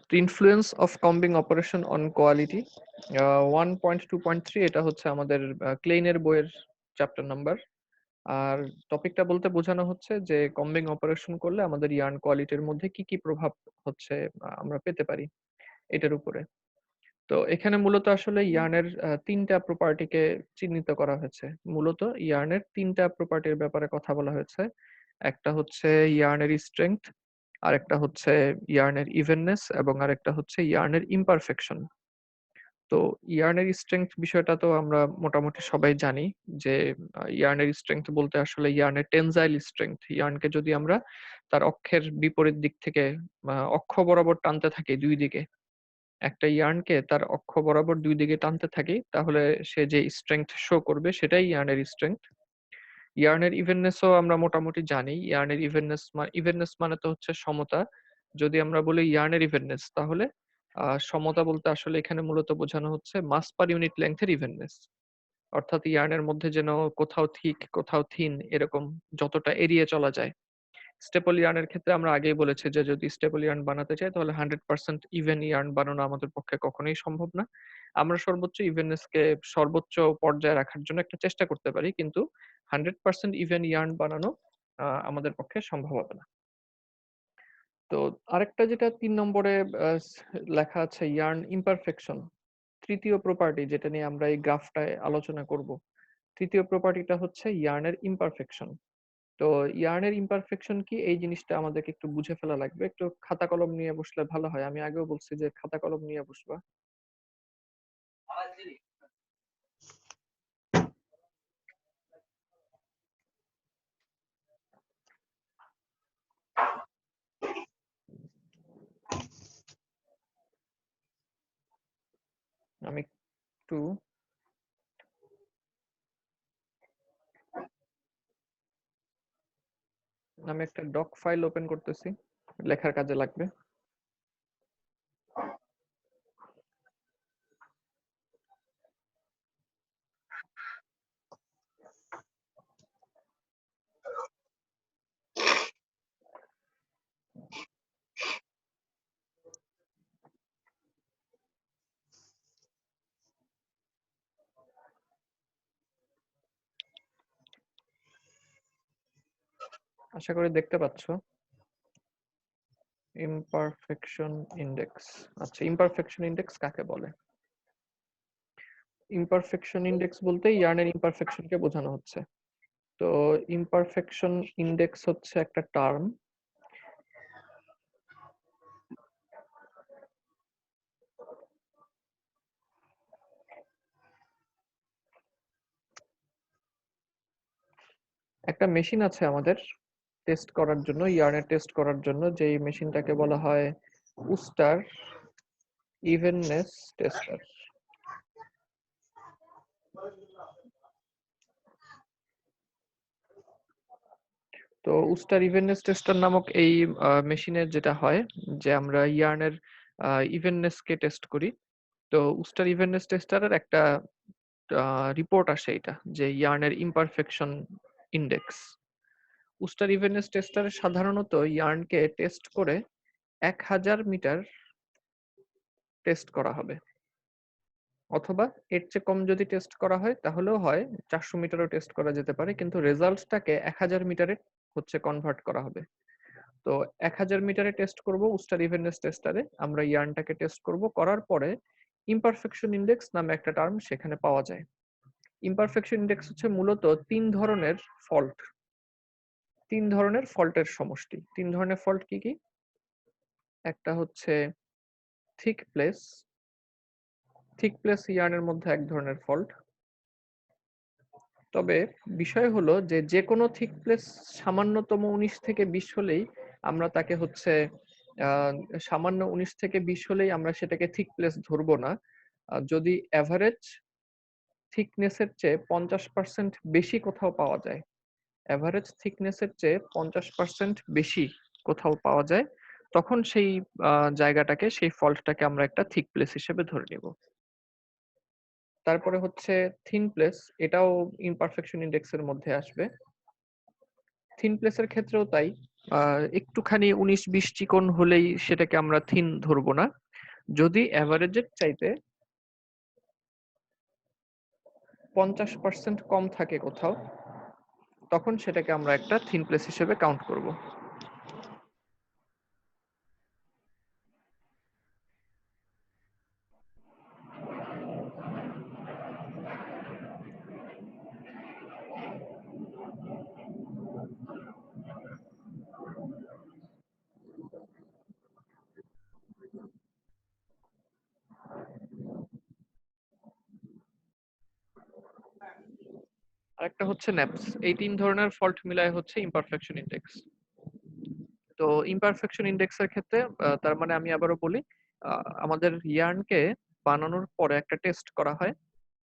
The influence of combing operation on quality 1.2.3 এটা হচ্ছে আমাদের ক্লেইনের বইয়ের চ্যাপ্টার নাম্বার। আর টপিকটা বলতে বোঝানো হচ্ছে যে কম্বিং অপারেশন করলে আমাদের ইয়ার্ন কোয়ালিটির মধ্যে কি কি প্রভাব হচ্ছে আমরা পেতে পারি এটার উপরে। তো এখানে মূলত আসলে ইয়ার্নের ৩টা প্রপার্টিকে চিহ্নিত করা হয়েছে। মূলত ইয়ার্নের ৩টা প্রপার্টির ব্যাপারে কথা বলা হয়েছে। একটা হচ্ছে ইয়ার্নের স্ট্রেংথ, আরেকটা হচ্ছে ইয়ার্নের ইভেননেস এবং আরেকটা হচ্ছে ইয়ার্নের ইমপারফেকশন। তো ইয়ার্নের স্ট্রেংথ বিষয়টা তো আমরা মোটামুটি সবাই জানি যে ইয়ার্নের স্ট্রেংথ বলতে আসলে ইয়ার্নের টেনজাইল স্ট্রেংথ। ইয়ার্নকে যদি আমরা তার অক্ষের বিপরীত দিক থেকে অক্ষ বরাবর টানতে থাকি ২ দিকে, একটা ইয়ার্নকে তার অক্ষ বরাবর ২ দিকে টানতে থাকি তাহলে সে যে স্ট্রেংথ শো করবে সেটাই ইয়ার্নের স্ট্রেংথ। ইয়ার্নের ইভেননেসও আমরা মোটামুটি জানি। ইয়ার্নের ইভেননেস মানে তো হচ্ছে সমতা। যদি আমরা বলি ইয়ার্নের ইভেননেস তাহলে সমতা বলতে আসলে এখানে মূলত বোঝানো হচ্ছে মাস পার ইউনিট লেংথের ইভেননেস। অর্থাৎ ইয়ার্নের মধ্যে যেন কোথাও থিক কোথাও থিন এরকম যতটা এড়িয়ে চলা যায়। স্টেপল ইয়ার্নের ক্ষেত্রে আমরা আগেই বলেছি যে যদি স্টেপল ইয়ার্ন বানাতে চাই তাহলে 100% ইভেন ইয়ার্ন বানানো আমাদের পক্ষে কখনোই সম্ভব না। আমরা সর্বোচ্চ ইভেননেসকে সর্বোচ্চ পর্যায়ে রাখার জন্য একটা চেষ্টা করতে পারি, কিন্তু 100% ইভেন ইয়ার্ন বানানো আমাদের পক্ষে সম্ভব হবে না। তো আরেকটা যেটা ৩ নম্বরে লেখা আছে ইয়ার্ন ইমপারফেকশন। তৃতীয় প্রপার্টি যেটা নিয়ে আমরা এই গ্রাফটায় আলোচনা করব। তৃতীয় প্রপার্টিটা হচ্ছে ইয়ার্নের ইমপারফেকশন। তো ইয়ার্নের ইমপারফেকশন কি এই জিনিসটা আমাদেরকে একটু বুঝে ফেলা লাগবে। একটু খাতা কলম নিয়ে বসলে ভালো হয়। আমি আগেও বলছি যে খাতা কলম নিয়ে বসবা। আমি একটু একটা ডক ফাইল ওপেন করতেছি, লেখার কাজে লাগবে। আশা করি দেখতে পাচ্ছ। Imperfection index. আচ্ছা, ইমপারফেকশন ইন্ডেক্স কাকে বলে? ইমপারফেকশন ইন্ডেক্স বলতে ইয়ার্নের ইমপারফেকশনকে বোঝানো হচ্ছে। তো ইমপারফেকশন ইন্ডেক্স হচ্ছে একটা টার্ম। একটা মেশিন আছে আমাদের টেস্ট করার জন্য, ইয়ার্নের টেস্ট করার জন্য, যেই মেশিনটাকে বলা হয় উস্টার ইভেননেস টেস্টার। তো উস্টার ইভেননেস টেস্টার নামক এই মেশিনের যেটা হয় যে আমরা ইয়ার্নের ইভেননেস কে টেস্ট করি। তো উস্টার ইভেননেস টেস্টারের একটা রিপোর্ট আসে এটা যে ইয়ার্নের ইমপারফেকশন ইন্ডেক্স। উস্টার ইভেননেস টেস্টার সাধারণত ইয়ার্নকে টেস্ট করে 1000 মিটার টেস্ট করা হবে, অথবা এর চেয়ে কম যদি টেস্ট করা হয় তাহলেও হয়, 400 মিটারও টেস্ট করা যেতে পারে, কিন্তু রেজাল্টটাকে 1000 মিটারে হচ্ছে কনভার্ট করা হবে। তো 1000 মিটারে টেস্ট করব উস্টার ইভেননেস টেস্টারে, আমরা ইয়ার্নটাকে টেস্ট করব, করার পরে ইমপারফেকশন ইন্ডেক্স নামে একটা টার্ম সেখানে পাওয়া যায়। ইমপারফেকশন ইন্ডেক্স হচ্ছে মূলত 3 ধরনের ফল্ট, 3 ধরনের ফল্টের সমষ্টি। 3 ধরনের ফল্ট কি কি? একটা হচ্ছে থিক প্লেস। থিক প্লেস ইয়ার্নের মধ্যে এক ধরনের ফল্ট। তবে বিষয় হলো যে যেকোনো থিক প্লেস সামান্যতম 19 থেকে 20 হলেই আমরা তাকে হচ্ছে সামান্য 19 থেকে 20 হলেই আমরা সেটাকে থিক প্লেস ধরবো না। যদি এভারেজ থিকনেসের চেয়ে 50% বেশি কোথাও পাওয়া যায়, এভারেজ থিকনেসের চেয়ে 50% বেশি কোথাও পাওয়া যায়, তখন সেই জায়গাটাকে, সেই ফল্টটাকে আমরা একটা থিক প্লেস হিসেবে ধরে নিব। তারপরে হচ্ছে থিন প্লেস, এটাও ইমপারফেকশন ইন্ডেক্সের মধ্যে আসবে। থিন প্লেসের ক্ষেত্রেও তাই, একটুখানি 19-20 চিকন হলেই সেটাকে আমরা থিন ধরবো না। যদি অ্যাভারেজের চাইতে 50% কম থাকে কোথাও, তখন সেটাকে আমরা একটা থিন প্লেস হিসেবে কাউন্ট করব। আরেকটা হচ্ছে ন্যাপস। এই ৩ ধরনের ফল্ট মিলায় হচ্ছে ইমপারফেকশন ইনডেক্স। তো ইমপারফেকশন ইনডেক্সের ক্ষেত্রে তার মানে আমি আবারও বলি, আমাদের ইয়ার্নকে বানানোর পরে একটা টেস্ট করা হয়।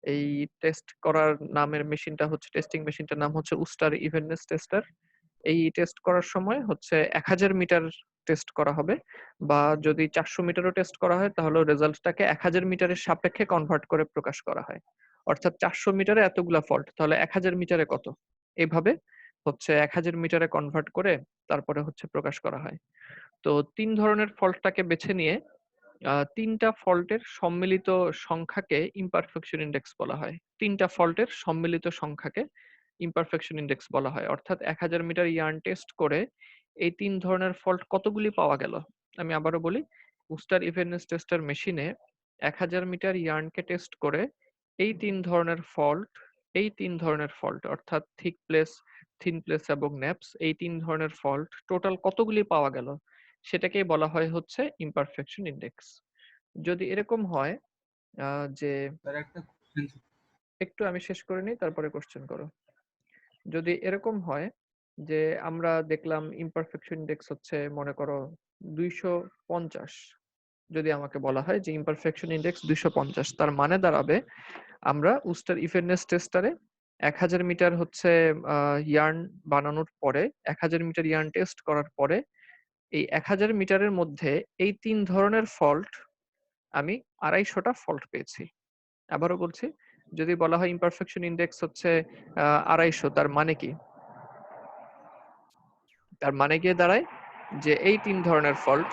এই টেস্ট করার নামের মেশিনটা হচ্ছে, টেস্টিং মেশিনটার নাম হচ্ছে উস্টার ইভেননেস টেস্টার। এই টেস্ট করার সময় হচ্ছে ১০০০ মিটার টেস্ট করা হবে, বা যদি ৪০০ মিটারও টেস্ট করা হয় তাহলেও রেজাল্টটাকে ১০০০ মিটারের সাপেক্ষে কনভার্ট করে প্রকাশ করা হয়। অর্থাৎ ৪০০ মিটারে এতগুলা ফল্ট, তাহলে ১০০০ মিটারে কত? এইভাবে হচ্ছে ১০০০ মিটারে কনভার্ট করে তারপরে হচ্ছে প্রকাশ করা হয়। তো ৩ ধরনের ফল্টটাকে বেছে নিয়ে ৩ টা ফল্টের সম্মিলিত সংখ্যাকে ইমপারফেকশন ইনডেক্স বলা হয়। ৩ টা ফল্টের সম্মিলিত সংখ্যাকে ইমপারফেকশন ইনডেক্স বলা হয়। অর্থাৎ ১০০০ মিটার ইয়ার্ন টেস্ট করে এই ৩ ধরনের ফল্ট কতগুলি পাওয়া গেল? আমি আবারও বলি, উস্টার ইভেননেস টেস্টার মেশিনে ১০০০ মিটার ইয়ার্নকে টেস্ট করে এই ৩ ধরনের ফল্ট, অর্থাৎ থিক প্লেস, থিন প্লেস এবং ন্যাপস, এই ৩ ধরনের ফল্ট টোটাল কতগুলি পাওয়া গেল? সেটাকেই বলা হয় হচ্ছে ইমপারফেকশন ইনডেক্স। যদি এরকম হয় যে, স্যার একটা কোশ্চেন। একটু আমি শেষ করে নিই তারপরে কোশ্চেন করো। যদি এরকম হয় যে আমরা দেখলাম ইমপারফেকশন ইনডেক্স হচ্ছে মনে করো ২৫০, যদি আমাকে বলা হয় যে ইমপারফেকশন ইনডেক্স ২৫০, তার মানে দাঁড়াবে আমরা উস্টার ইফেন্নেস টেস্টারে ১০০০ মিটার হচ্ছে ইয়ার্ন বানানোর পরে, ১০০০ মিটার ইয়ার্ন টেস্ট করার পরে এই ১০০০ মিটারের মধ্যে এই ৩ ধরনের ফল্ট আমি ২৫০টা ফল্ট পেয়েছি। আবারও বলছি, যদি বলা হয় ইমপারফেকশন ইনডেক্স হচ্ছে ২৫০, তার মানে কি? তার মানে গিয়ে দাঁড়ায় যে এই ৩ ধরনের ফল্ট,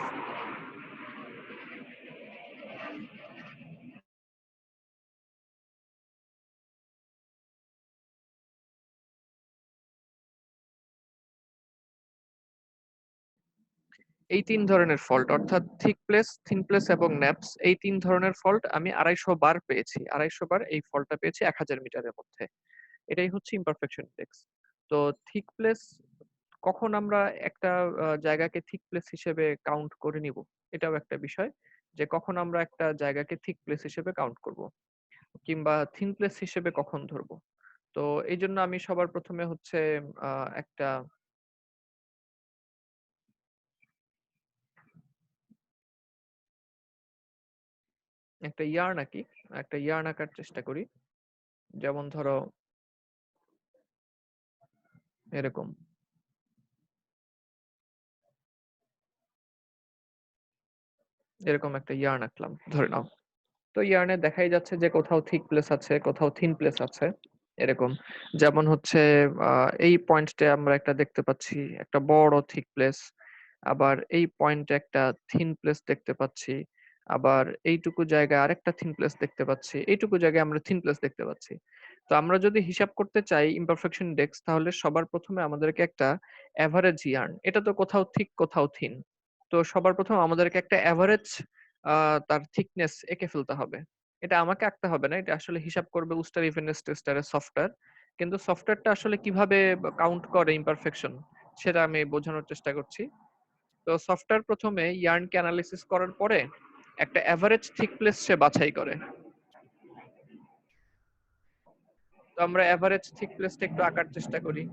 এই ৩ ধরনের ফল্ট অর্থাৎ থিক প্লেস, থিন প্লেস এবং ন্যাপস, এই ৩ ধরনের ফল্ট আমি ২৫০ বার পেয়েছি। ২৫০ বার এই ফল্টটা পেয়েছি ১০০০ মিটারের মধ্যে। এটাই হচ্ছে ইমপারফেকশন ইনডেক্স। তো থিক প্লেস, কখন আমরা একটা জায়গাকে থিক প্লেস হিসেবে কাউন্ট করে নিব? এটাও একটা বিষয়, যে কখন আমরা একটা জায়গাকে থিক প্লেস হিসেবে কাউন্ট করব, কিংবা থিন প্লেস হিসেবে কখন ধরবো। তো এইজন্য আমি সবার ১ম এ হচ্ছে একটা একটা ইয়ার্ন আঁকি। একটা ইয়ার্ন আঁকার চেষ্টা করি। যেমন ধরো এরকম। এরকম একটা ইয়ার্ন আঁকলাম ধরে নাও। তো ইয়ার্নে দেখাই যাচ্ছে যে কোথাও থিক প্লেস আছে, কোথাও থিন প্লেস আছে। এরকম। যেমন হচ্ছে এই পয়েন্টে আমরা একটা দেখতে পাচ্ছি একটা বড় থিক প্লেস। আবার এই পয়েন্টে একটা থিন প্লেস দেখতে পাচ্ছি। আবার এইটুকু জায়গায় আরেকটা থিন প্লেস দেখতে পাচ্ছি। এইটুকু জায়গায় আমরা থিন প্লেস দেখতে পাচ্ছি। তো আমরা যদি হিসাব করতে চাই ইমপারফেকশন ইনডেক্স, তাহলে সবার ১ম এ আমাদেরকে একটা এভারেজ ইয়ার্ন, এটা তো কোথাও থিক কোথাও থিন। তো সবার ১ম আমাদেরকে একটা এভারেজ তার থিকনেস এঁকে ফেলতে হবে। এটা আমাকে আঁকতে হবে না। এটা আসলে হিসাব করবে উস্টার ইভেন্স টেস্টারের সফটওয়্যার। কিন্তু সফটওয়্যারটা আসলে কিভাবে কাউন্ট করে ইমপারফেকশন, সেটা আমি বোঝানোর চেষ্টা করছি। তো সফটওয়্যার ১ম এ ইয়ার্নকে এনালাইসিস করার পরে একটা এভারেজ থিকনেস সে বাছাই করে। তো আমরা এভারেজ থিকনেসটা একটু আঁকার চেষ্টা করি।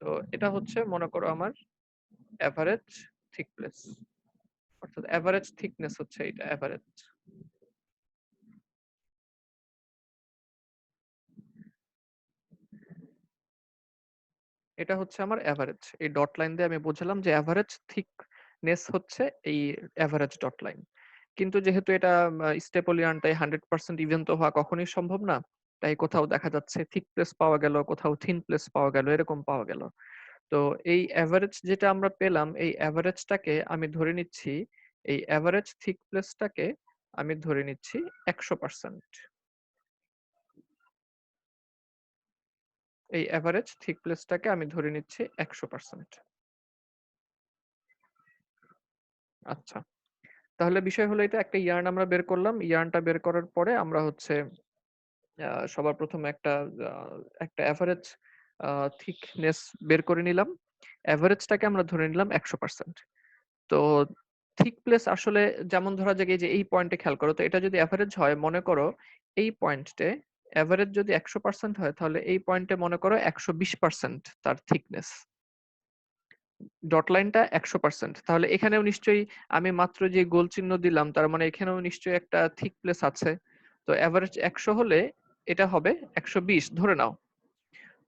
তো এটা হচ্ছে মনে করো আমার এভারেজ থিকনেস, অর্থাৎ এভারেজ থিকনেস হচ্ছে এটা এভারেজ। এটা হচ্ছে আমার এভারেজ। এই ডট লাইন দিয়ে আমি বোঝালাম যে এভারেজ থিকনেস হচ্ছে এই এভারেজ ডট লাইন। কিন্তু যেহেতু এটা স্টেপল ইয়ার্ন, তাই 100% ইভেন তো হওয়া কখনোই সম্ভব না। তাই কোথাও দেখা যাচ্ছে থিক প্লেস পাওয়া গেল, কোথাও থিন প্লেস পাওয়া গেল, এরকম পাওয়া গেল। তো এই এভারেজ যেটা আমরা পেলাম, এই এভারেজটাকে আমি ধরে নিচ্ছি, এই এভারেজ থিক প্লেসটাকে আমি ধরে নিচ্ছি 100%। এই এভারেজ থিক প্লেসটাকে আমি ধরে নিচ্ছি 100%। আচ্ছা। তাহলে বিষয় হলো এটা, একটা ইয়ার্ন আমরা বের করলাম। ইয়ার্নটা বের করার পরে আমরা হচ্ছে সবার ১ম আ একটা এভারেজ আ থিকনেস বের করে নিলাম। এভারেজটাকে আমরা ধরে নিলাম 100%। তো থিক প্লেস আসলে যেমন ধরা যাক এই যে এই পয়েন্টে খেয়াল করো। তো এটা যদি এভারেজ হয়, মনে করো এই পয়েন্টে এভারেজ যদি 100% হয়, তাহলে এই পয়েন্টে মনে করো 120% তার থিকনেস। ডট লাইনটা 100%। তাহলে এখানেও নিশ্চয়ই আমি মাত্র যে গোল চিহ্ন দিলাম, তার মানে এখানেও নিশ্চয়ই একটা থিক প্লেস আছে। তো এভারেজ ১০০ হলে এটা হবে ১২০ ধরে নাও।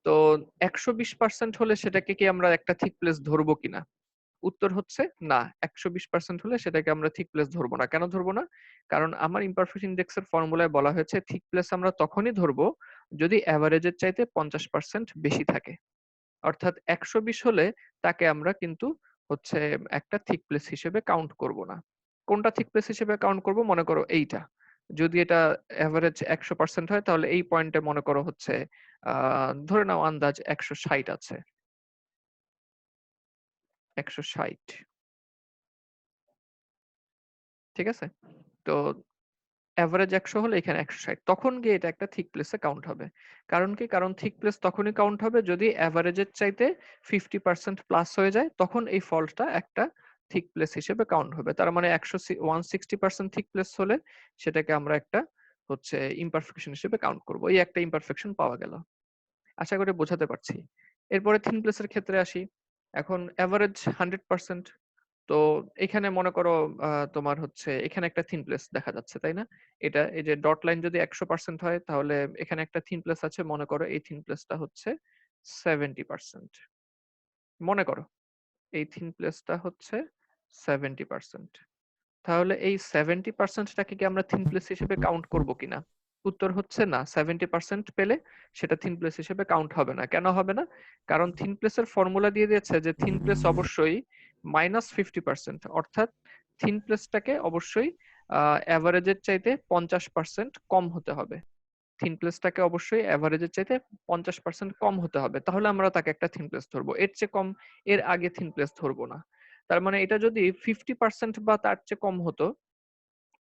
তো ১২০% হলে সেটাকে কি আমরা একটা থিক প্লেস ধরবো কিনা? উত্তর হচ্ছে না। ১২০% হলে সেটাকে আমরা থিক প্লেস ধরবো না। কেন ধরবো না? কারণ আমার ইমপারফেক্ট ইনডেক্স এর ফর্মুলায় বলা হয়েছে থিক প্লেস আমরা তখনই ধরবো যদি এভারেজের চাইতে ৫০% বেশি থাকে। অর্থাৎ ১২০ হলে তাকে আমরা কিন্তু হচ্ছে একটা থিক প্লেস হিসেবে কাউন্ট করব না। কোনটা থিক প্লেস হিসেবে কাউন্ট করব? মনে করো এইটা। যদি এটা এভারেজ ১০০% হয়, তাহলে এই পয়েন্টে মনে করো হচ্ছে আ ধরে নাও আন্দাজ ১৬০ আছে। ১৬০, ঠিক আছে? তো এভারেজ ১০০ হলে এখানে ১৬০। তখন গিয়ে এটা একটা থিক প্লেসে কাউন্ট হবে। কারণ কি? কারণ থিক প্লেস তখনই কাউন্ট হবে যদি এভারেজের চাইতে 50% প্লাস হয়ে যায়, তখন এই ফল্টটা একটা থিক প্লেস হিসেবে কাউন্ট হবে। তার মানে 160% থিক প্লেস হলে সেটাকে আমরা একটা হচ্ছে ইমপারফেকশন হিসেবে কাউন্ট করব। এই একটা ইমপারফেকশন পাওয়া গেল। আশা করি বোঝাতে পারছি। এরপরে থিন প্লেসের ক্ষেত্রে আসি। এখন এভারেজ 100%। তো এখানে মনে করো তোমার হচ্ছে এখানে একটা থিন প্লেস দেখা যাচ্ছে, তাই না? এটা এই যে ডট লাইন যদি ১০০% হয়, তাহলে এখানে একটা থিন প্লেস আছে। মনে করো এই থিন প্লেসটা হচ্ছে 70%। মনে করো এই থিন প্লেসটা হচ্ছে 70%। তাহলে এই 70% টাকে কি আমরা থিন প্লেস হিসেবে কাউন্ট করব কিনা? উত্তর হচ্ছে না। 70% পেলে সেটা থিন প্লেস হিসেবে কাউন্ট হবে না। কেন হবে না? কারণ থিন প্লেসের ফর্মুলা দিয়ে দিয়েছে যে থিন প্লেস অবশ্যই -50%, অর্থাৎ থিন প্লেসটাকে অবশ্যই এভারেজের চাইতে 50% কম হতে হবে। থিন প্লেসটাকে অবশ্যই এভারেজের চাইতে 50% কম হতে হবে। তাহলে আমরা তাকে একটা থিন প্লেস ধরবো। এর চেয়ে কম, এর আগে থিন প্লেস ধরবো না। তার মানে এটা যদি 50% বা তার চেয়ে কম হতো,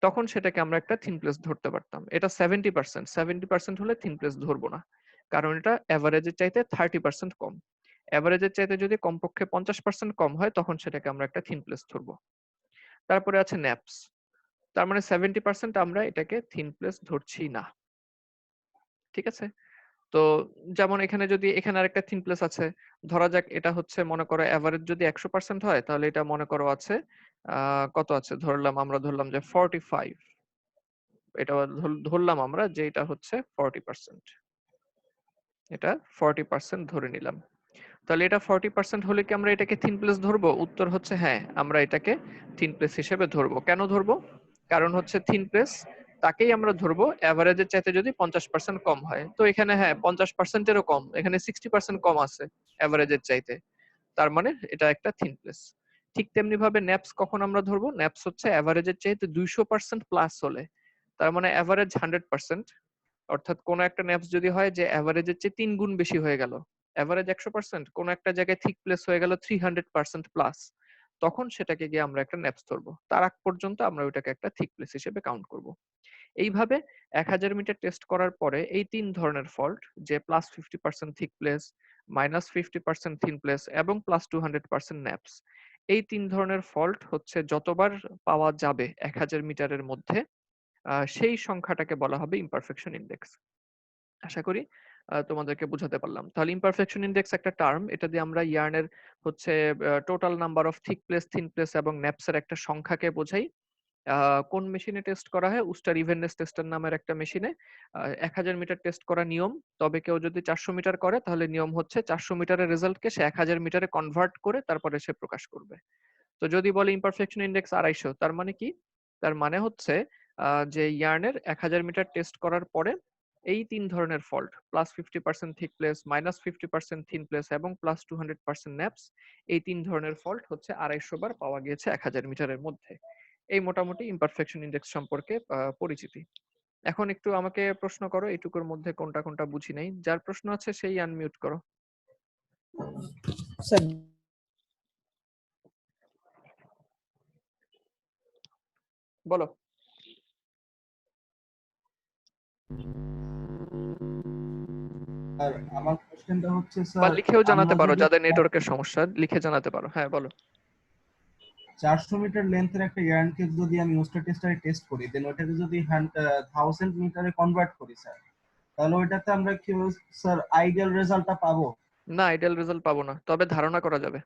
তখন সেটাকে আমরা একটা থিন প্লেস ধরতে পারতাম। এটা 70%, 70% হলে থিন প্লেস ধরবো না। কারণ এটা এভারেজের চাইতে 30% কম। এভারেজের চাইতে যদি কমপক্ষে 50% কম হয়, তখন সেটাকে আমরা একটা থিন প্লেস ধরবো। তারপরে আছে ন্যাপস। তার মানে 70% আমরা এটাকে থিন প্লেস ধরছি না। ঠিক আছে? তো যেমন এখানে যদি এখানে আরেকটা থিন প্লেস আছে। ধরা যাক এটা হচ্ছে মনে করো এভারেজ যদি ১০০% হয়, তাহলে এটা মনে করো আছে আ কত আছে? আমরা ধরলাম যে 45। এটা ধরলাম আমরা যে এটা হচ্ছে 40%। এটা 40% ধরে নিলাম। তাহলে এটা 40% হলে কি আমরা এটাকে থিন প্লেস ধরবো? উত্তর হচ্ছে হ্যাঁ, আমরা এটাকে থিন প্লেস হিসেবে ধরবো। কেন ধরবো? কারণ হচ্ছে থিন প্লেস তাকেই আমরা ধরবো এভারেজের চাইতে যদি 50% কম হয়। তো এখানে হ্যাঁ, 50% এরও কম। এখানে 60% কম আছে এভারেজের চাইতে। তার মানে এটা একটা থিন প্লেস। ঠিক তেমনি ভাবে ন্যাপস কখন আমরা ধরবো? ন্যাপস হচ্ছে এভারেজের চাইতে 200% প্লাস হলে। তার মানে এভারেজ 100%, অর্থাৎ কোন একটা ন্যাপস যদি হয় যে এভারেজের চেয়ে ৩ গুণ বেশি হয়ে গেল। এভারেজ ১০০%, কোন একটা জায়গায় থিক প্লেস হয়ে গেল 300% প্লাস। তখন সেটাকে গিয়ে আমরা একটা ন্যাপস ধরবো। তার আগ পর্যন্ত আমরা ওইটাকে একটা থিক প্লেস হিসেবে কাউন্ট করব। এইভাবে ১০০০ মিটার টেস্ট করার পরে এই ৩ ধরনের ফল্ট, যে +50% থিক প্লেস, -50% থিন প্লেস এবং +200% ন্যাপস, এই ৩ ধরনের ফল্ট হচ্ছে যতবার পাওয়া যাবে ১০০০ মিটারের মধ্যে, সেই সংখ্যাটাকে বলা হবে ইমপারফেকশন ইনডেক্স। আশা করি তোমাদেরকে বুঝাতে পারলাম। তাহলে ইমপারফেকশন ইনডেক্স একটা টার্ম। এটা দিয়ে আমরা ইয়ার্নের হচ্ছে total number of thick place, thin place এবং ন্যাপস এর একটা সংখ্যাকে বোঝাই। আ কোন মেশিনে টেস্ট করা হয়? উস্টার ইভেননেস টেস্টার নামের একটা মেশিনে ১০০০ মিটার টেস্ট করা নিয়ম। তবে কেউ যদি ৪০০ মিটার করে, তাহলে নিয়ম হচ্ছে ৪০০ মিটারের রেজাল্টকে সে ১০০০ মিটারে কনভার্ট করে তারপরে সে প্রকাশ করবে। তো যদি বলে ইমপারফেকশন ইনডেক্স ২৫০, তার মানে কি? তার মানে হচ্ছে যে ইয়ার্নের 1000 মিটার টেস্ট করার পরে এই 3 ধরনের fault +50% thick place, -50% thin place এবং +200% ন্যাপস, এই 3 ধরনের ফল্ট হচ্ছে 250 বার পাওয়া গিয়েছে 1000 মিটারের মধ্যে। এই মোটামুটি ইমপারফেকশন ইনডেক্স সম্পর্কে পরিচিতি। এখন একটু আমাকে প্রশ্ন করো এইটুকুর মধ্যে কোনটা কোনটা বুঝি নাই। যার প্রশ্ন আছে সেই আনমিউট করো। স্যার বলো। আর আমার কোশ্চেনটা হচ্ছে বা স্যার লিখেও জানাতে আমরা পারো, যদি যাদের নেটওয়ার্কের সমস্যা লিখে জানাতে পারো। হ্যাঁ বলো। 400 মিটার লেন্থের একটা ইয়ার্নকে যদি আমি ওস্টার টেস্টারে টেস্ট করি, দেন ওটাকে যদি 1000 মিটারে কনভার্ট করি স্যার, তাহলে ওইটাতে আমরা কি স্যার আইডিয়াল রেজাল্টটা পাবো? না, আইডিয়াল রেজাল্ট পাবো না, তবে ধারণা করা যাবে।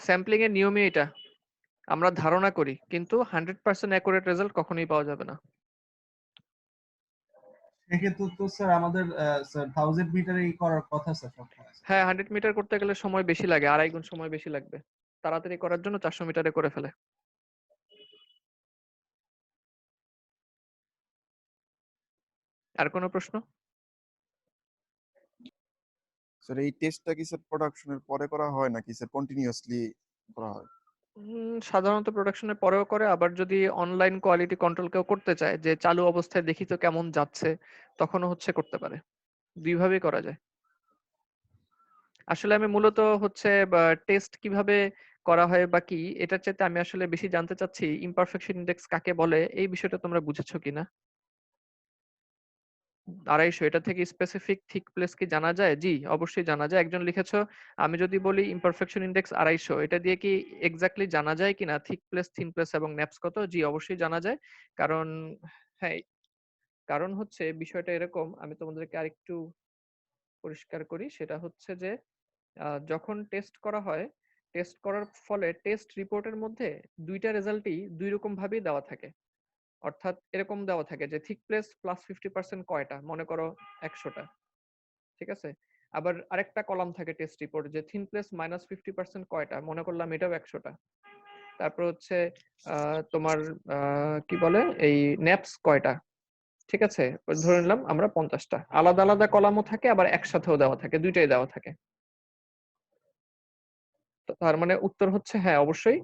স্যাম্পলিং এর নিয়মই এটা, আমরা ধারণা করি, কিন্তু 100% অ্যাকুরেট রেজাল্ট কখনোই পাওয়া যাবে না। সেক্ষেত্রে তো স্যার আমাদের স্যার 1000 মিটারে করার কথা স্যার সবসময়। হ্যাঁ, 100 মিটার করতে গেলে সময় বেশি লাগে, 2.5 গুণ সময় বেশি লাগবে। তাড়াতাড়ি করার জন্য 400 মিটারে করে ফেলে। আর কোনো প্রশ্ন? স্যার এই টেস্টটা কি স্যার প্রোডাকশনের পরে করা হয় নাকি স্যার কন্টিনিউয়াসলি করা হয়? সাধারণত প্রোডাকশনের পরেও করে, আবার যদি অনলাইন কোয়ালিটি কন্ট্রোল কেউ করতে চায় যে চালু অবস্থায় দেখি তো কেমন যাচ্ছে, তখনও হচ্ছে করতে পারে। দুইভাবেই করা যায়। আসলে আমি মূলত হচ্ছে টেস্ট কিভাবে করা হয় বা কি, এটার চাইতে আমি আসলে বেশি জানতে চাচ্ছি ইমপারফেকশন ইনডেক্স কাকে বলে, এই বিষয়টা তোমরা বুঝেছো কিনা। 250, এটা থেকে স্পেসিফিক থিক প্লেস কি জানা যায়? জি, অবশ্যই জানা যায়। একজন লিখেছো, আমি যদি বলি ইমপারফেকশন ইনডেক্স 250, এটা দিয়ে কি এক্স্যাক্টলি জানা যায় কিনা থিক প্লেস, থিন প্লেস এবং ন্যাপস কত? জি, অবশ্যই জানা যায়। কারণ হ্যাঁ, কারণ হচ্ছে বিষয়টা এরকম, আমি তোমাদেরকে আরেকটু পরিষ্কার করি। সেটা হচ্ছে যে যখন টেস্ট করা হয়, টেস্ট করার ফলে টেস্ট রিপোর্টের মধ্যে দুইটা রেজাল্টই দুই রকম ভাবেই দেওয়া থাকে। অর্থাৎ এরকম দেওয়া থাকে যে থিক প্লেস +50% কয়টা, মনে করো 100টা, ঠিক আছে। আবার আরেকটা কলাম থাকে টেস্ট রিপোর্ট যে থিন প্লেস -50% কয়টা, মনে করলাম এটাও 100টা। তারপর হচ্ছে তোমার কি বলে এই ন্যাপস কয়টা, ঠিক আছে, ধরে নিলাম আমরা 50টা। আলাদা আলাদা কলামও থাকে, আবার একসাথেও দেওয়া থাকে, দুইটাই দেওয়া থাকে। তার মানে উত্তর হচ্ছে হ্যাঁ, অবশ্যই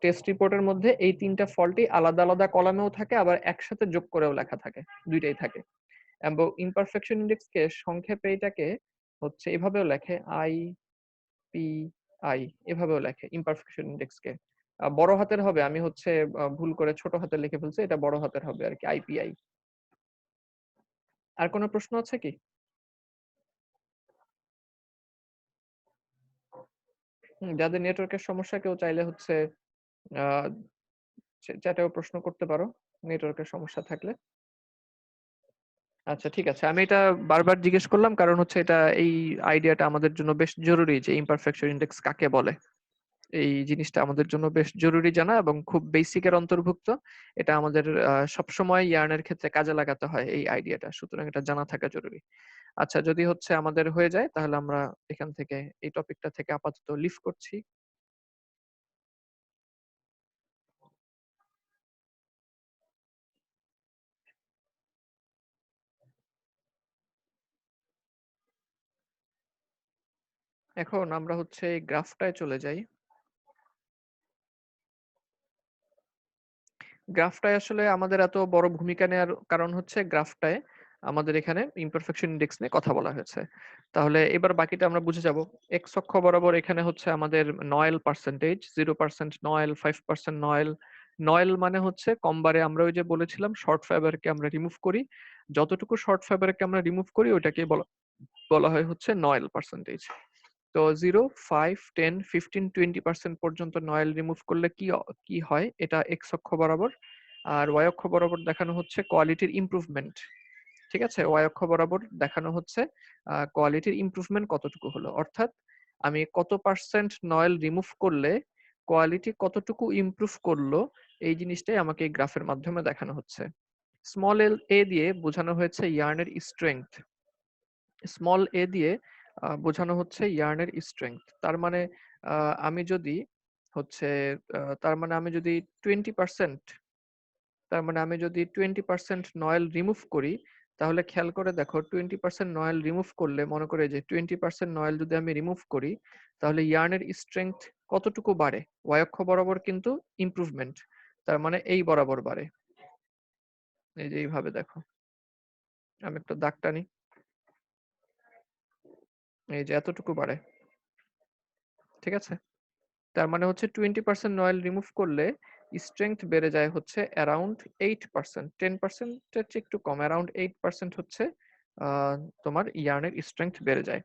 টেস্ট রিপোর্টের মধ্যে এই 3টা ফল্টই আলাদা আলাদা কলামেও থাকে, আবার একসাথে যোগ করেও লেখা থাকে, দুইটাই থাকে। এবং ইমপারফেকশন ইনডেক্সকে সংক্ষেপে এটাকে হচ্ছে এভাবেও লেখে, আইপিআই, এভাবেও লেখে ইমপারফেকশন ইনডেক্সকে। বড় হাতের হবে, আমি হচ্ছে ভুল করে ছোট হাতে লিখে ফেলছি, এটা বড় হাতের হবে আর কি, আইপিআই। আর কোনো প্রশ্ন আছে কি? যাদের নেটওয়ার্কের সমস্যা, কেউ চাইলে হচ্ছে আহ চ্যাটেও প্রশ্ন করতে পারো নেটওয়ার্কের সমস্যা থাকলে। আচ্ছা ঠিক আছে, আমি এটা বারবার জিজ্ঞেস করলাম কারণ হচ্ছে এটা এই আইডিয়াটা আমাদের জন্য বেশ জরুরি যে ইমপারফেকশন ইনডেক্স কাকে বলে। এই জিনিসটা আমাদের জন্য বেশ জরুরি জানা এবং খুব বেসিকের অন্তর্ভুক্ত। এটা আমাদের সবসময় ইয়ার্নের ক্ষেত্রে কাজে লাগাতে হয় এই আইডিয়াটা, সুতরাং এটা জানা থাকা জরুরি। আচ্ছা, যদি হচ্ছে আমাদের হয়ে যায় তাহলে আমরা এখান থেকে এই টপিকটা থেকে আপাতত লিভ করছি। এখন আমরা হচ্ছে এই গ্রাফটায় চলে যাই। গ্রাফটায় আসলে আমাদের এত বড় ভূমিকা নেওয়ার কারণ হচ্ছে গ্রাফটায় আমাদের এখানে ইমপারফেকশন ইনডেক্স নিয়ে কথা বলা হয়েছে। তাহলে এবার বাকিটা আমরা বুঝে যাব। এক্স অক্ষ বরাবর এখানে হচ্ছে আমাদের Noel percentage, 0% Noel, 5% Noel. Noel মানে হচ্ছে কমবারে আমরা ওই যে বলেছিলাম শর্ট ফাইবারকে আমরা রিমুভ করি, যতটুকু শর্ট ফাইবারকে আমরা রিমুভ করি ওটাকে বলা বলা হয় হচ্ছে নয়েল পার্সেন্টেজ। তো 0, 5, 10, 15, 20% পর্যন্ত নয়েল রিমুভ করলে কি কি হয়, এটা এক্স অক্ষ বরাবর। আর ওয়াই অক্ষ বরাবর দেখানো হচ্ছে কোয়ালিটির ইমপ্রুভমেন্ট, ঠিক আছে। ওয়াই অক্ষ বরাবর দেখানো হচ্ছে কোয়ালিটির ইমপ্রুভমেন্ট কতটুকু হলো, অর্থাৎ আমি কত পার্সেন্ট নয়েল রিমুভ করলে কোয়ালিটি কতটুকু ইমপ্রুভ করলো, এই জিনিসটাই আমাকে এই গ্রাফের মাধ্যমে দেখানো হচ্ছে। স্মল এ দিয়ে বোঝানো হয়েছে ইয়ার্নের স্ট্রেংথ, স্মল এ দিয়ে বোঝানো হচ্ছে ইয়ার্নের স্ট্রেংথ। তার মানে আমি যদি হচ্ছে তার মানে আমি যদি 20%, তার মানে আমি যদি 20% নয়েল রিমুভ করি, তাহলে খেয়াল করে দেখো 20% নয়েল রিমুভ করলে, মনে করে যে 20% নয়েল যদি আমি রিমুভ করি, তাহলে ইয়ার্নের স্ট্রেংথ কতটুকু বাড়ে? y অক্ষ বরাবর কিন্তু ইমপ্রুভমেন্ট, তার মানে এই বরাবর বাড়ে। এই যে এইভাবে দেখো, আমি একটা দাগ টানি, এই যে এতটুকু বাড়ে, ঠিক আছে? তার মানে হচ্ছে 20% নয়েল রিমুভ করলে স্ট্রেংথ বেড়ে যায় হচ্ছে অ্যারাউন্ড 8%, 10% এর চেয়ে একটু কম, অ্যারাউন্ড 8% হচ্ছে তোমার ইয়ার্নের স্ট্রেংথ বেড়ে যায়।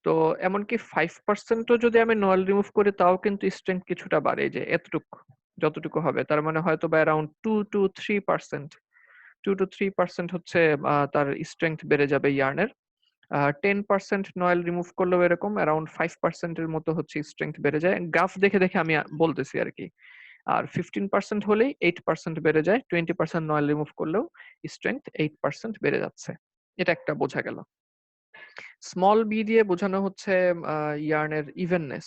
তো এমনকি 5%ও যদি আমি নয়েল রিমুভ করি, তাও কিন্তু স্ট্রেংথ কিছুটা বাড়ে, এই যে এতটুকু, যতটুকু হবে, তার মানে হয়তো বা অ্যারাউন্ড 2 to 3%, 2 to 3% হচ্ছে তার স্ট্রেংথ বেড়ে যাবে ইয়ার্নের। 10% নয়েল রিমুভ করলেও এরকম অ্যারাউন্ড 5% এর মতো হচ্ছে স্ট্রেংথ বেড়ে যায়। গ্রাফ দেখে দেখে আমি বলতেছি আর কি। আর 15% হলেই 8% বেড়ে যায়, 20% নয়েল রিমুভ করলেও স্ট্রেংথ 8% বেড়ে যাচ্ছে। এটা একটা বোঝা গেল। স্মল বি দিয়ে বোঝানো হচ্ছে ইয়ার্নের ইভেননেস।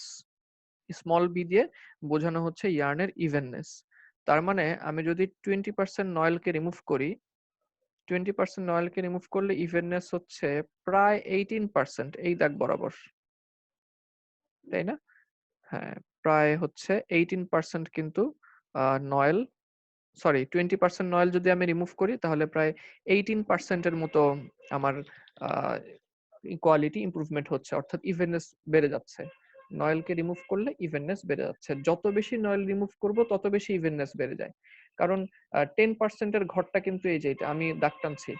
স্মল বি দিয়ে বোঝানো হচ্ছে ইয়ার্নের ইভেননেস। তার মানে আমি যদি 20% নয়েলকে রিমুভ করি, 20% নয়েলকে রিমুভ করলে ইভেননেস হচ্ছে প্রায় 18%, এই দাগ বরাবর, তাই না? হ্যাঁ, প্রায় হচ্ছে 18% কিন্তু নয়েল, সরি 20% নয়েল যদি আমি রিমুভ করি, তাহলে প্রায় 18% এর মতো আমার কোয়ালিটি ইমপ্রুভমেন্ট হচ্ছে, অর্থাৎ ইভেননেস বেড়ে যাচ্ছে। নয়েলকে রিমুভ করলে ইভেননেস বেড়ে যাচ্ছে, যত বেশি নয়েল রিমুভ করব তত বেশি ইভেননেস বেড়ে যায়। কারণ 10% এর ঘরটা কিন্তু এই যে এটা আমি দাগ টানছি,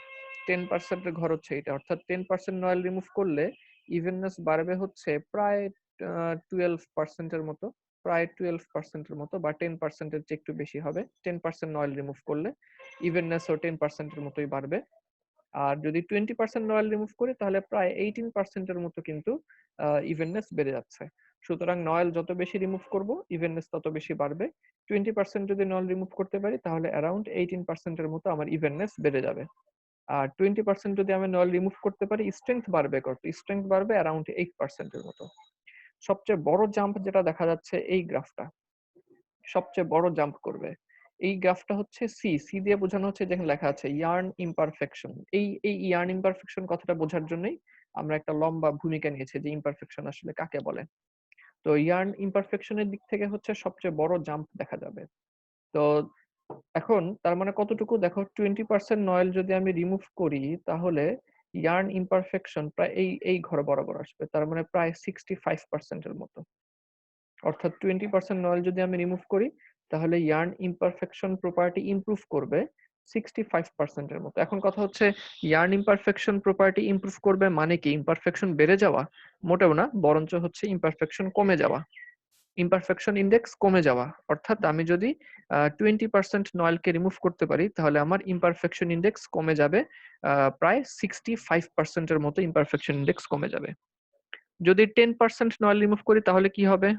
10% এর ঘর হচ্ছে এটা, অর্থাৎ 10% নয়েল রিমুভ করলে ইভেননেস বাড়বে হচ্ছে প্রায় 12% এর মতো, প্রায় 12% এর মতো, বা 10% এর চেয়ে একটু বেশি হবে। 10% নয়েল রিমুভ করলে ইভেননেসও 10% এর মতোই বাড়বে। আর যদি 20% নয়েল রিমুভ করি, তাহলে প্রায় 18% এর মতো কিন্তু ইভেননেস বেড়ে যাচ্ছে। সুতরাং নয়েল যত বেশি রিমুভ করব, ইভেননেস তত বেশি বাড়বে। 20% যদি নয়েল রিমুভ করতে পারি, তাহলে অ্যারাউন্ড 18% এর মতো আমার ইভেননেস বেড়ে যাবে। আর 20% যদি আমি নয়েল রিমুভ করতে পারি, স্ট্রেংথ বাড়বে কত? স্ট্রেংথ বাড়বে অ্যারাউন্ড 8% এর মতো। সবচেয়ে বড় জাম্প যেটা দেখা যাচ্ছে এই গ্রাফটা, সবচেয়ে বড় জাম্প করবে এই গ্রাফটা হচ্ছে সি। সি দিয়ে বোঝানো হচ্ছে, যেখানে লেখা আছে ইয়ার্ন ইমপারফেকশন। এই ইয়ার্ন ইমপারফেকশন কথাটা বোঝার জন্যই আমরা একটা লম্বা ভূমিকা নিয়েছি যে ইমপারফেকশন আসলে কাকে বলে। তো ইয়ার্ন ইমপারফেকশনের দিক থেকে হচ্ছে সবচেয়ে বড় জাম্প দেখা যাবে। তো এখন তার মানে কতটুকু দেখো, 20% নয়েল যদি আমি রিমুভ করি, তাহলে ইয়ার্ন ইমপারফেকশন প্রায় এই ঘর বরাবর আসবে, তার মানে প্রায় 65% এর মতো। অর্থাৎ 20% নয়েল যদি আমি রিমুভ করি, তাহলে ইয়ার্ন ইমপারফেকশন প্রপার্টি ইমপ্রুভ করবে 65% এর মতো। এখন কথা হচ্ছে, ইয়ার্ন ইমপারফেকশন প্রপার্টি ইমপ্রুভ করবে মানে কি? ইমপারফেকশন বেড়ে যাওয়া? মোটেও না, বরঞ্চ হচ্ছে ইমপারফেকশন কমে যাওয়া, ইমপারফেকশন ইন্ডেক্স কমে যাওয়া। অর্থাৎ আমি যদি 20% নয়েলকে রিমুভ করতে পারি, তাহলে আমার ইমপারফেকশন ইন্ডেক্স কমে যাবে প্রায় 65% এর মতো ইমপারফেকশন ইন্ডেক্স কমে যাবে। যদি 10% নয়েল রিমুভ করি, তাহলে কি হবে?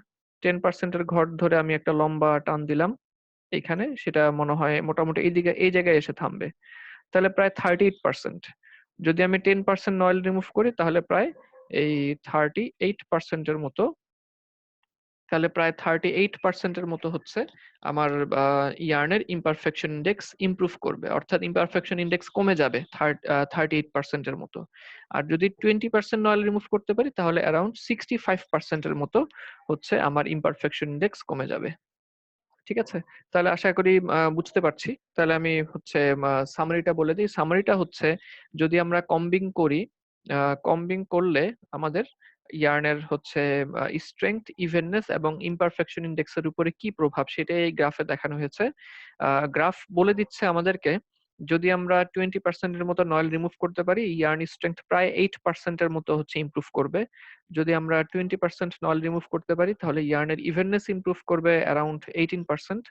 10% এর ঘর ধরে আমি একটা লম্বা টান দিলাম এইখানে, সেটা মনে হয় মোটামুটি এইদিকে এই জায়গায় এসে থামবে, তাহলে প্রায় 38%। যদি আমি 10% নয়েল রিমুভ করি, তাহলে প্রায় এই 38% এর মতো, তাহলে প্রায় 38% এর মতো হচ্ছে আমার ইয়ার্নের ইমপারফেকশন ইন্ডেক্স ইমপ্রুভ করবে, অর্থাৎ ইমপারফেকশন ইন্ডেক্স কমে যাবে 38% এর মতো। আর যদি 20% নয়েল রিমুভ করতে পারি, তাহলে অ্যারাউন্ড 65% এর মতো হচ্ছে আমার ইমপারফেকশন ইন্ডেক্স কমে যাবে। ঠিক আছে? তাহলে আশা করি বুঝতে পারছি। তাহলে আমি হচ্ছে সামারিটা বলে দিই। সামারিটা হচ্ছে, যদি আমরা কম্বিং করি, কম্বিং করলে আমাদের ইয়ার্নের হচ্ছে স্ট্রেংথ, ইভেননেস এবং ইমপারফেকশন ইন্ডেক্স এর উপরে কি প্রভাব, সেটাই এই গ্রাফে দেখানো হয়েছে। গ্রাফ বলে দিচ্ছে আমাদেরকে, যদি আমরা 20% এর মতো নয়েল রিমুভ করতে পারি, ইয়ার্ন স্ট্রেংথ প্রায় 8% এর মতো হচ্ছে ইমপ্রুভ করবে। যদি আমরা 20% নয়েল রিমুভ করতে পারি, তাহলে ইয়ার্নের ইভেননেস ইমপ্রুভ করবে অ্যারাউন্ড 18%।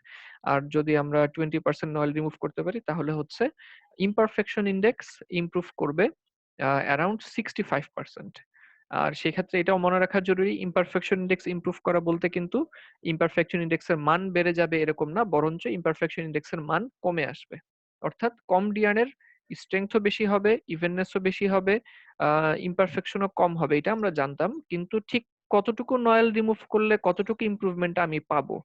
আর যদি আমরা 20% নয়েল রিমুভ করতে পারি, তাহলে হচ্ছে ইমপারফেকশন ইন্ডেক্স ইমপ্রুভ করবে অ্যারাউন্ড 65%। আর সেক্ষেত্রে এটাও মনে রাখা জরুরি, ইমপারফেকশন ইন্ডেক্স ইমপ্রুভ করা বলতে কিন্তু ইমপারফেকশন ইন্ডেক্সের মান বেড়ে যাবে এরকম না, বরঞ্চ ইমপারফেকশন ইন্ডেক্সের মান কমে আসবে। অর্থাৎ কম ডিয়ানের স্ট্রেংথও বেশি হবে, ইভেননেসও বেশি হবে, ইমপারফেকশনও কম হবে, এটা আমরা জানতাম, কিন্তু ঠিক কতটুকু নয়েল রিমুভ করলে কতটুকু ইমপ্রুভমেন্ট আমি পাবো,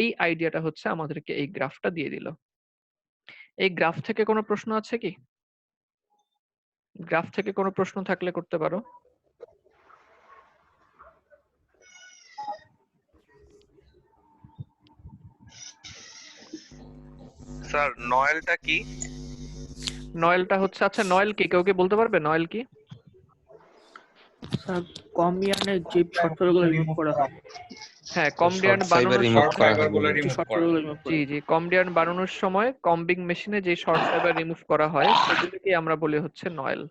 এই আইডিয়াটা হচ্ছে আমাদেরকে এই গ্রাফটা দিয়ে দিল। এই গ্রাফ থেকে কোনো প্রশ্ন আছে কি? গ্রাফ থেকে কোনো প্রশ্ন থাকলে করতে পারো। স্যার নয়েলটা কি? নয়েলটা হচ্ছে, আচ্ছা নয়েল কি কেউ কি বলতে পারবে নয়েল কি? স্যার কমিয়ানের যে শর্টগুলো রিমুভ করা হয়। হ্যাঁ, কমডিয়ান শর্ট ফাইবার বানানোর রিমুভ সময়, করা হয় বলে। যে শর্টগুলো রিমুভ জি জি, কমডিয়ান বানানোর সময় কম্বিং মেশিনে যে শর্ট ফাইবার রিমুভ করা হয় সেগুলোকে আমরা বলি হচ্ছে নয়েল।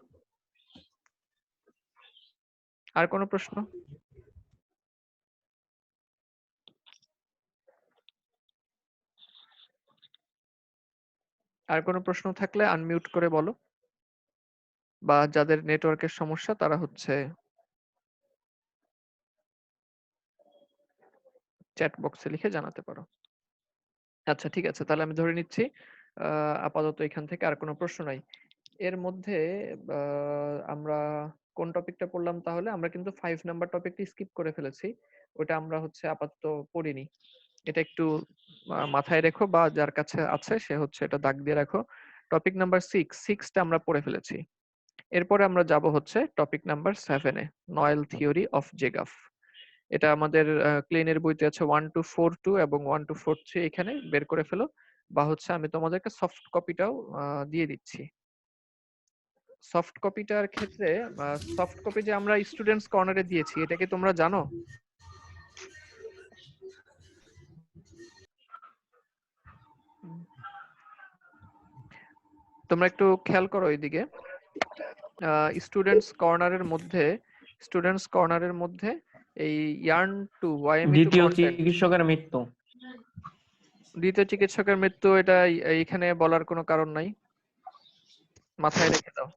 আর কোনো প্রশ্ন? আর কোনো প্রশ্ন থাকলে আনমিউট করে বলো, বা যাদের নেটওয়ার্কের সমস্যা তারা হচ্ছে চ্যাট বক্সে লিখে জানাতে পারো। আচ্ছা ঠিক আছে, তাহলে আমি ধরে নিচ্ছি আপাতত এখান থেকে আর কোনো প্রশ্ন নাই। এর মধ্যে আমরা কোন টপিকটা পড়লাম তাহলে? আমরা কিন্তু 5 নাম্বার টপিকটি স্কিপ করে ফেলেছি, ওটা আমরা হচ্ছে আপাতত পড়িনি। এটা একটু মাথায় রেখো, বা যার কাছে আছে সে হচ্ছে এটা দাগ দিয়ে রাখো। টপিক নাম্বার 6টা আমরা পড়ে ফেলেছি। এরপরে আমরা যাব হচ্ছে টপিক নাম্বার 7 এ, নয়েল থিওরি অফ জেগাফ। এটা আমাদের ক্লিনের বইতে আছে 1 to 4.2 এবং 1 to 4.3, এখানে বের করে ফেলো, বা হচ্ছে আমি তোমাদেরকে সফট কপিটাও দিয়ে দিচ্ছি। সফট কপিটার ক্ষেত্রে সফট কপি যে আমরা স্টুডেন্টস কর্নারে দিয়েছি, এটা কি তোমরা জানো? তোমরা একটু খেয়াল করো এইদিকে। স্টুডেন্টস কর্নারের মধ্যে এই ইয়ার্ন টু ওয়াইএমই টু দ্বিতীয় কন্টেন্ট, চিকিৎসকের মৃত্যু। দ্বিতীয় চিকিৎসকের মৃত্যু, এটা এইখানে বলার কোনো কারণ নাই, মাথায় রেখে দাও।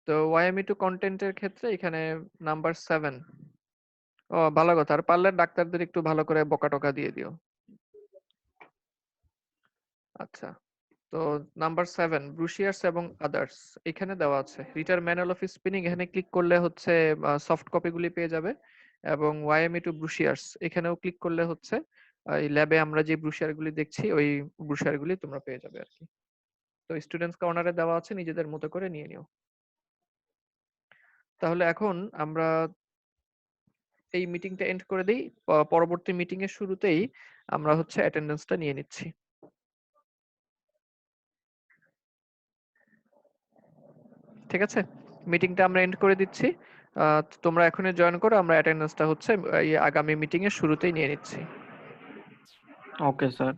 তো ওয়াইএমই টু কন্টেন্টের ক্ষেত্রে এখানে নাম্বার 7। ও ভালো কথা, আর পারলে ডাক্তারদের একটু ভালো করে বকাটকা দিয়ে দিও। আচ্ছা, তো নাম্বার 7 ব্রুশিয়ার্স এবং আদার্স এখানে দেওয়া আছে। রিটার ম্যানুয়াল অফ স্পিনিং, এখানে ক্লিক করলে হচ্ছে সফট কপিগুলি পেয়ে যাবে, এবং ওয়াইএমই টু ব্রুশিয়ার্স এখানেও ক্লিক করলে হচ্ছে এই ল্যাবে আমরা যে ব্রুশিয়ারগুলি দেখছি ওই ব্রুশিয়ারগুলি তোমরা পেয়ে যাবে আর কি। তো স্টুডেন্টস কর্নারে দেওয়া আছে, নিজেদের মতো করে নিয়ে নিও। তাহলে এখন আমরা এই মিটিংটা এন্ড করে দেই, পরবর্তী মিটিং এর শুরুতেই আমরা হচ্ছে অ্যাটেন্ডেন্সটা নিয়ে নিচ্ছি। ঠিক আছে, মিটিংটা আমরা এন্ড করে দিচ্ছি। তোমরা এখনই জয়েন করো, আমরা অ্যাটেন্ডেন্সটা হচ্ছে এই আগামী মিটিং এর শুরুতেই নিয়ে নিচ্ছি। Okay sir.